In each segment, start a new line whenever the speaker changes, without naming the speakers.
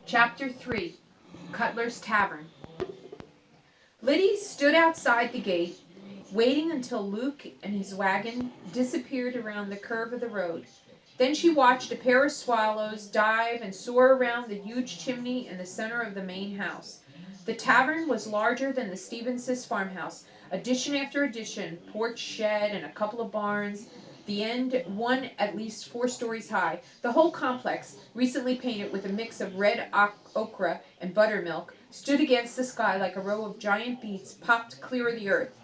Chapter 3 Cutler's Tavern. Lyddie stood outside the gate, waiting until Luke and his wagon disappeared around the curve of the road. Then she watched a pair of swallows dive and soar around the huge chimney in the center of the main house. The tavern was larger than the Stevenses farmhouse, addition after addition, porch, shed, and a couple of barns, the end one at least 4 stories high. The whole complex, recently painted with a mix of red ochre and buttermilk, stood against the sky like a row of giant beets popped clear of the earth.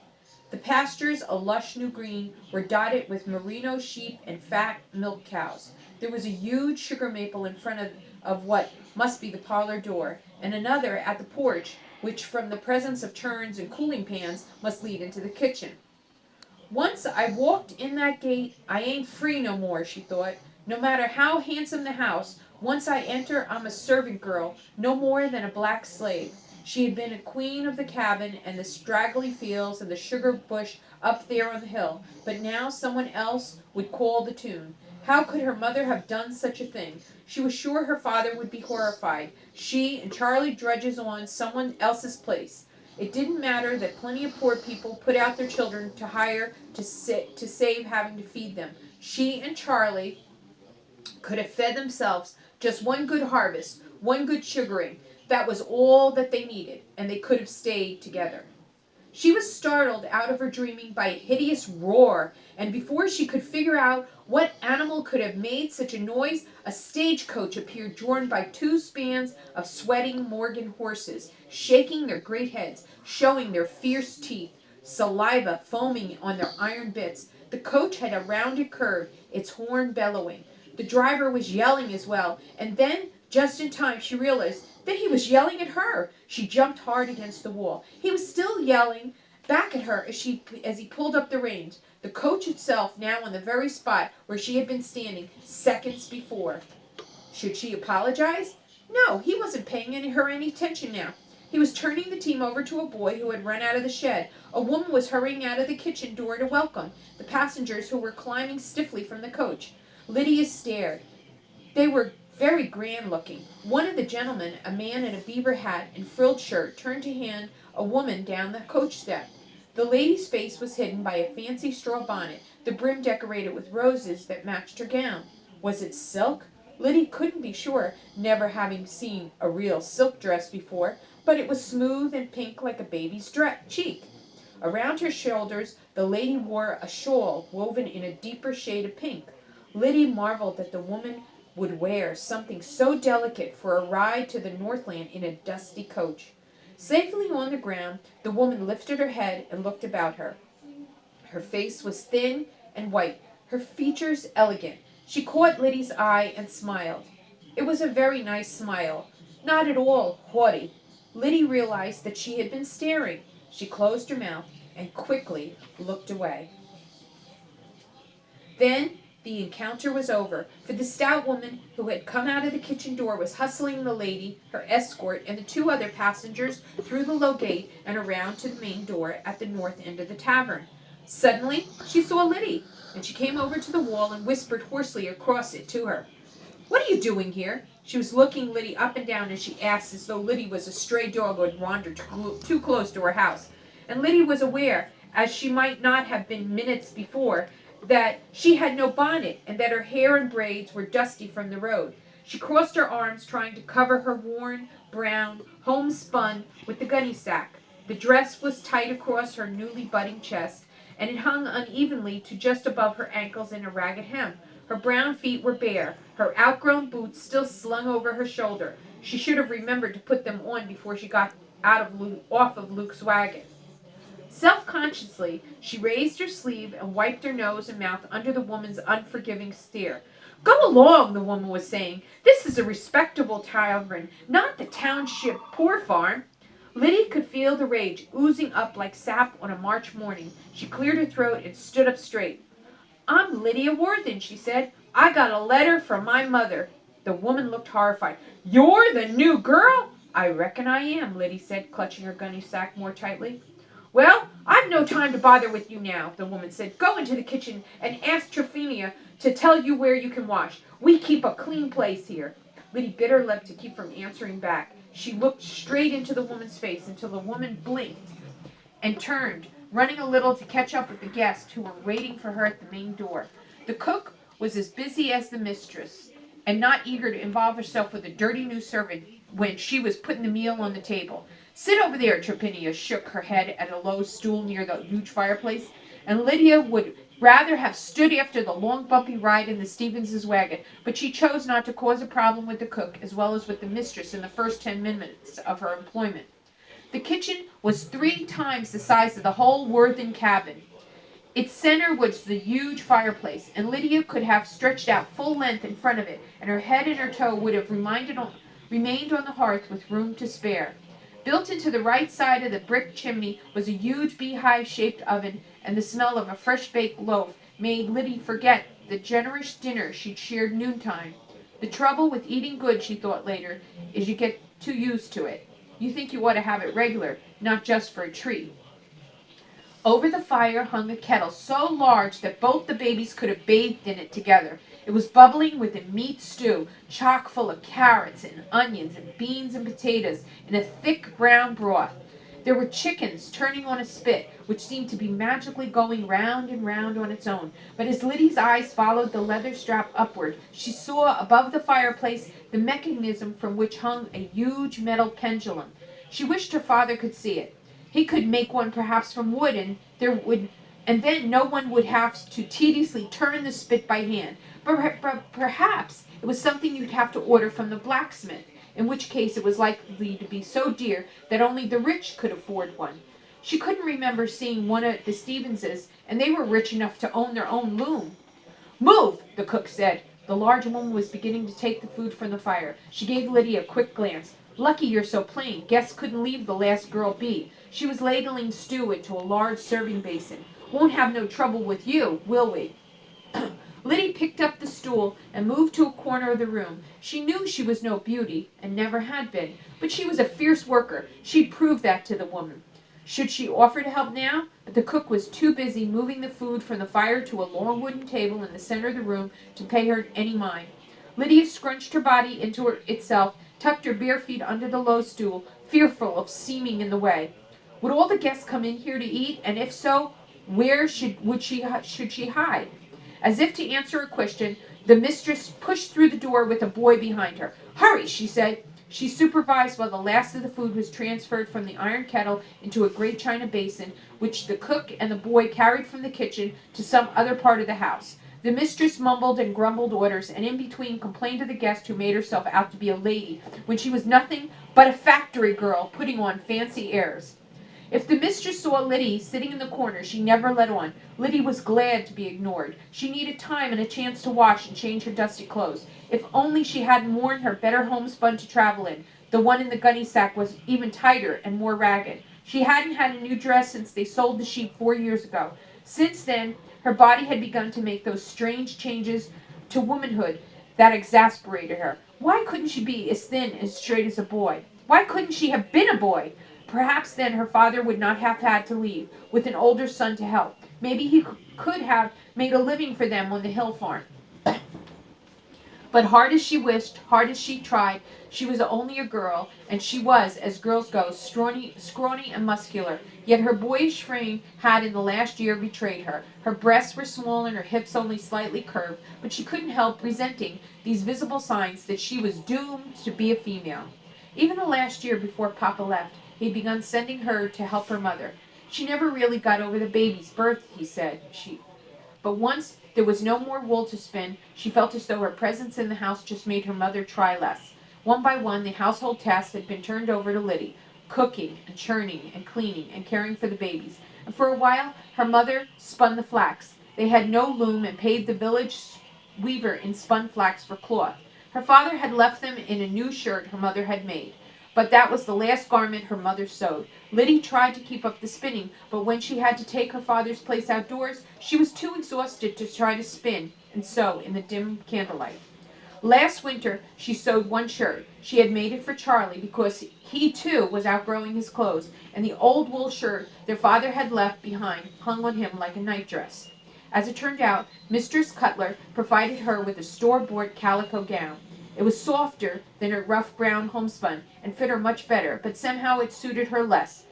The pastures, a lush new green, were dotted with merino sheep and fat milk cows. There was a huge sugar maple in front of what must be the parlor door, and another at the porch, which from the presence of churns and cooling pans must lead into the kitchen. Once I walked in that gate, I ain't free no more, she thought. No matter how handsome the house, once I enter, I'm a servant girl, no more than a black slave. She had been a queen of the cabin and the straggly fields and the sugar bush up there on the hill, but now someone else would call the tune. How could her mother have done such a thing? She was sure her father would be horrified. She and Charlie drudges on someone else's place. It didn't matter that plenty of poor people put out their children to hire to save having to feed them. She and Charlie could have fed themselves just one good harvest, one good sugaring. That was all that they needed, and they could have stayed together. She was startled out of her dreaming by a hideous roar, and before she could figure out what animal could have made such a noise, a stagecoach appeared drawn by 2 spans of sweating Morgan horses, shaking their great heads, showing their fierce teeth, saliva foaming on their iron bits. The coach had a rounded curve, its horn bellowing. The driver was yelling as well, and then, just in time, she realized that he was yelling at her. She jumped hard against the wall. He was still yelling back at her as he pulled up the reins. The coach itself now on the very spot where she had been standing seconds before. Should she apologize? No, he wasn't paying her any attention now. He was turning the team over to a boy who had run out of the shed. A woman was hurrying out of the kitchen door to welcome the passengers who were climbing stiffly from the coach. Lydia stared. They were very grand looking. One of the gentlemen, a man in a beaver hat and frilled shirt, turned to hand a woman down the coach step. The lady's face was hidden by a fancy straw bonnet, the brim decorated with roses that matched her gown. Was it silk? Lydia couldn't be sure, never having seen a real silk dress before, but it was smooth and pink like a baby's cheek. Around her shoulders, the lady wore a shawl woven in a deeper shade of pink. Lydia marveled that the woman would wear something so delicate for a ride to the Northland in a dusty coach. Safely on the ground, the woman lifted her head and looked about her. Her face was thin and white, her features elegant. She caught Lydia's eye and smiled. It was a very nice smile, not at all haughty. Lydia realized that she had been staring. She closed her mouth and quickly looked away. Then the encounter was over, for the stout woman who had come out of the kitchen door was hustling the lady, her escort, and the 2 other passengers through the low gate and around to the main door at the north end of the tavern. Suddenly, she saw Lydia, and she came over to the wall and whispered hoarsely across it to her. "What are you doing here?" She was looking Lydia up and down as she asked, as though Lydia was a stray dog who had wandered too close to her house. And Lydia was aware, as she might not have been minutes before, that she had no bonnet and that her hair and braids were dusty from the road. She crossed her arms, trying to cover her worn, brown, homespun with the gunny sack. The dress was tight across her newly budding chest, and it hung unevenly to just above her ankles in a ragged hem. Her brown feet were bare, her outgrown boots still slung over her shoulder. She should have remembered to put them on before she got off of Luke's wagon. Self-consciously, she raised her sleeve and wiped her nose and mouth under the woman's unforgiving stare. "Go along," the woman was saying. "This is a respectable tavern, not the township poor farm." Lydia could feel the rage oozing up like sap on a March morning. She cleared her throat and stood up straight. "I'm Lydia Worthen," she said. "I got a letter from my mother." The woman looked horrified. "You're the new girl?" "I reckon I am," Lydia said, clutching her gunny sack more tightly. "Well, I've no time to bother with you now," the woman said. "Go into the kitchen and ask Trophinia to tell you where you can wash. We keep a clean place here." Lyddie bit her lip to keep from answering back. She looked straight into the woman's face until the woman blinked and turned, running a little to catch up with the guests who were waiting for her at the main door. The cook was as busy as the mistress, and not eager to involve herself with a dirty new servant when she was putting the meal on the table. Sit over there, Turpinia shook her head at a low stool near the huge fireplace, and Lydia would rather have stood after the long bumpy ride in the Stevens' wagon, but she chose not to cause a problem with the cook as well as with the mistress in the first 10 minutes of her employment. The kitchen was 3 times the size of the whole Worthing cabin. Its center was the huge fireplace, and Lydia could have stretched out full length in front of it, and her head and her toe would have remained on the hearth with room to spare. Built into the right side of the brick chimney was a huge beehive-shaped oven, and the smell of a fresh-baked loaf made Lydia forget the generous dinner she'd shared noontime. The trouble with eating good, she thought later, is you get too used to it. You think you ought to have it regular, not just for a treat. Over the fire hung a kettle so large that both the babies could have bathed in it together. It was bubbling with a meat stew, chock full of carrots and onions and beans and potatoes, in a thick brown broth. There were chickens turning on a spit, which seemed to be magically going round and round on its own. But as Lydia's eyes followed the leather strap upward, she saw above the fireplace the mechanism from which hung a huge metal pendulum. She wished her father could see it. He could make one perhaps from wood, and then no one would have to tediously turn the spit by hand. But perhaps it was something you'd have to order from the blacksmith, in which case it was likely to be so dear that only the rich could afford one. She couldn't remember seeing one at the Stevenses, and they were rich enough to own their own loom. "Move," the cook said. The large woman was beginning to take the food from the fire. She gave Lydia a quick glance. "Lucky you're so plain. Guests couldn't leave the last girl be." She was ladling stew into a large serving basin. "Won't have no trouble with you, will we?" Lydia picked up the stool and moved to a corner of the room. She knew she was no beauty, and never had been, but she was a fierce worker. She'd proved that to the woman. Should she offer to help now? But the cook was too busy moving the food from the fire to a long wooden table in the center of the room to pay her any mind. Lydia scrunched her body into itself, tucked her bare feet under the low stool, fearful of seeming in the way. Would all the guests come in here to eat? And if so, where should she hide? As if to answer a question, the mistress pushed through the door with a boy behind her. "Hurry," she said. She supervised while the last of the food was transferred from the iron kettle into a great china basin, which the cook and the boy carried from the kitchen to some other part of the house. The mistress mumbled and grumbled orders, and in between complained to the guest who made herself out to be a lady, when she was nothing but a factory girl putting on fancy airs. If the mistress saw Lyddie sitting in the corner, she never let on. Lyddie was glad to be ignored. She needed time and a chance to wash and change her dusty clothes. If only she hadn't worn her better homespun to travel in. The one in the gunny sack was even tighter and more ragged. She hadn't had a new dress since they sold the sheep 4 years ago. Since then, her body had begun to make those strange changes to womanhood that exasperated her. Why couldn't she be as thin and straight as a boy? Why couldn't she have been a boy? Perhaps then her father would not have had to leave, with an older son to help. Maybe he could have made a living for them on the hill farm. But hard as she wished, hard as she tried, she was only a girl, and she was, as girls go, scrawny and muscular. Yet her boyish frame had in the last year betrayed her. Her breasts were small and her hips only slightly curved, but she couldn't help resenting these visible signs that she was doomed to be a female. Even the last year before Papa left, he'd begun sending her to help her mother. She never really got over the baby's birth, he said. But once there was no more wool to spin, she felt as though her presence in the house just made her mother try less. One by one, the household tasks had been turned over to Lyddie, cooking and churning and cleaning and caring for the babies. And for a while, her mother spun the flax. They had no loom and paid the village weaver in spun flax for cloth. Her father had left them in a new shirt her mother had made. But that was the last garment her mother sewed. Lyddie tried to keep up the spinning, but when she had to take her father's place outdoors, she was too exhausted to try to spin and sew in the dim candlelight. Last winter, she sewed one shirt. She had made it for Charlie because he, too, was outgrowing his clothes, and the old wool shirt their father had left behind hung on him like a nightdress. As it turned out, Mistress Cutler provided her with a store-bought calico gown. It was softer than her rough brown homespun and fit her much better, but somehow it suited her less.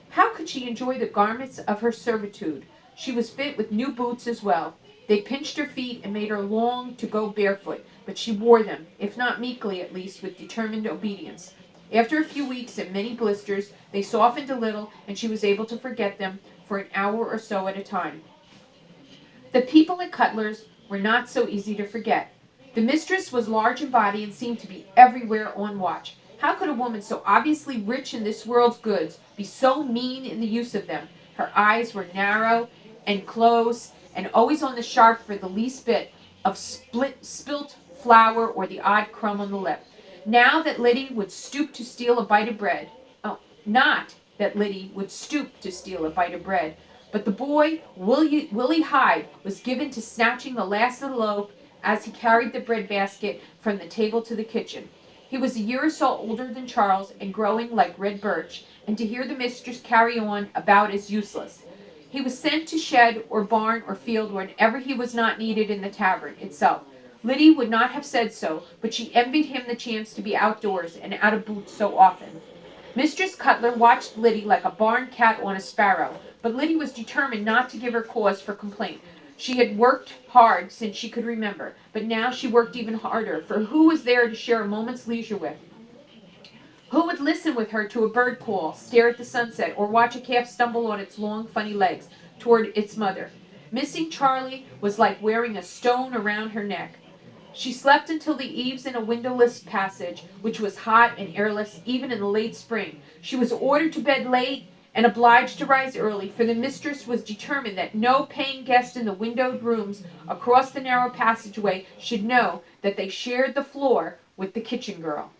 How could she enjoy the garments of her servitude? She was fit with new boots as well. They pinched her feet and made her long to go barefoot, but she wore them, if not meekly at least with determined obedience. After a few weeks and many blisters, they softened a little, and she was able to forget them for an hour or so at a time. The people at Cutler's were not so easy to forget. The mistress was large in body and seemed to be everywhere on watch. How could a woman so obviously rich in this world's goods be so mean in the use of them? Her eyes were narrow and close, and always on the sharp for the least bit of spilt flour or the odd crumb on the lip. Now that Lyddie would stoop to steal a bite of bread. Oh, not that Lyddie would stoop to steal a bite of bread, but the boy, Willie Hyde, was given to snatching the last of the loaf as he carried the bread basket from the table to the kitchen. He was a year or so older than Charles and growing like red birch, and to hear the mistress carry on about as useless. He was sent to shed or barn or field whenever he was not needed in the tavern itself. Lyddie would not have said so, but she envied him the chance to be outdoors and out of boots so often. Mistress Cutler watched Lyddie like a barn cat on a sparrow, but Lyddie was determined not to give her cause for complaint. She had worked hard since she could remember, but now she worked even harder, for who was there to share a moment's leisure with? Who would listen with her to a bird call, stare at the sunset, or watch a calf stumble on its long, funny legs toward its mother? Missing Charlie was like wearing a stone around her neck. She slept until the eaves in a windowless passage, which was hot and airless even in the late spring. She was ordered to bed late and obliged to rise early, for the mistress was determined that no paying guest in the windowed rooms across the narrow passageway should know that they shared the floor with the kitchen girl.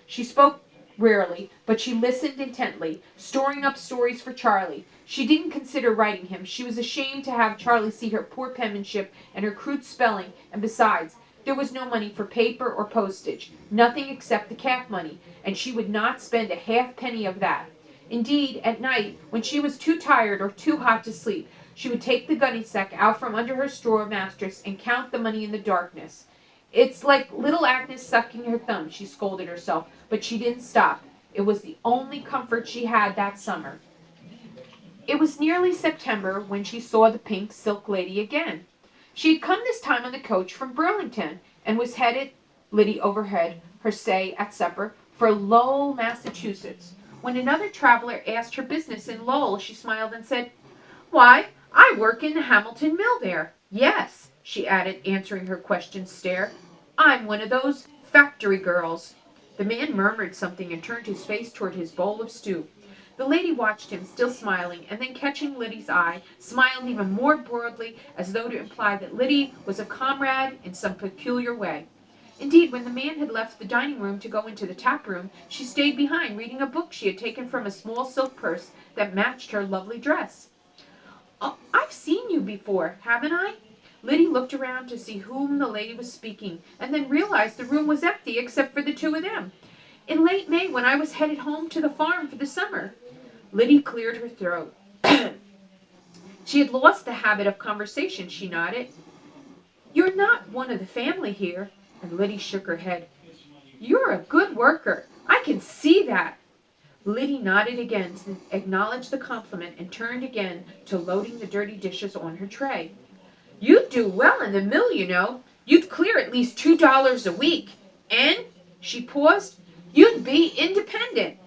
She spoke rarely, but she listened intently, storing up stories for Charlie. She didn't consider writing him. She was ashamed to have Charlie see her poor penmanship and her crude spelling, and besides, there was no money for paper or postage, nothing except the calf money, and she would not spend a halfpenny of that. Indeed, at night, when she was too tired or too hot to sleep, she would take the gunny sack out from under her straw mattress and count the money in the darkness. It's like little Agnes sucking her thumb, she scolded herself, but she didn't stop. It was the only comfort she had that summer. It was nearly September when she saw the pink silk lady again. She had come this time on the coach from Burlington and was headed, Lyddie overheard her say at supper, for Lowell, Massachusetts. When another traveler asked her business in Lowell, she smiled and said, "Why, I work in the Hamilton mill there." "Yes," she added, answering her question's stare. "I'm one of those factory girls." The man murmured something and turned his face toward his bowl of stew. The lady watched him, still smiling, and then catching Lyddie's eye, smiled even more broadly, as though to imply that Lyddie was a comrade in some peculiar way. Indeed, when the man had left the dining room to go into the tap room, she stayed behind, reading a book she had taken from a small silk purse that matched her lovely dress. "Oh, I've seen you before, haven't I?" Lyddie looked around to see whom the lady was speaking, and then realized the room was empty except for the two of them. "In late May, when I was headed home to the farm for the summer." Lyddie cleared her throat. She had lost the habit of conversation. She nodded. "You're not one of the family here." And Lyddie shook her head. "You're a good worker. I can see that." Lyddie nodded again to acknowledge the compliment and turned again to loading the dirty dishes on her tray. "You'd do well in the mill, you know. You'd clear at least $2 a week. And," she paused, "you'd be independent."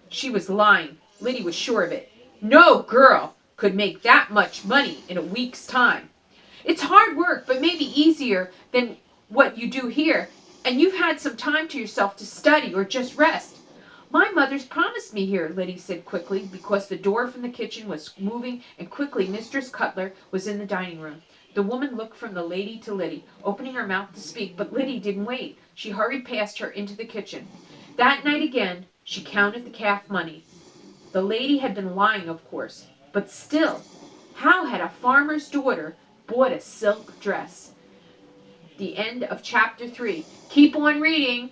She was lying. Lyddie was sure of it. No girl could make that much money in a week's time. "It's hard work, but maybe easier than what you do here, and you've had some time to yourself to study or just rest." "My mother's promised me here," Lyddie said quickly, because the door from the kitchen was moving, and quickly Mistress Cutler was in the dining room. The woman looked from the lady to Lyddie, opening her mouth to speak, but Lyddie didn't wait. She hurried past her into the kitchen. That night again she counted the calf money. The lady had been lying, of course, but still, how had a farmer's daughter bought a silk dress? The end of chapter 3. Keep on reading.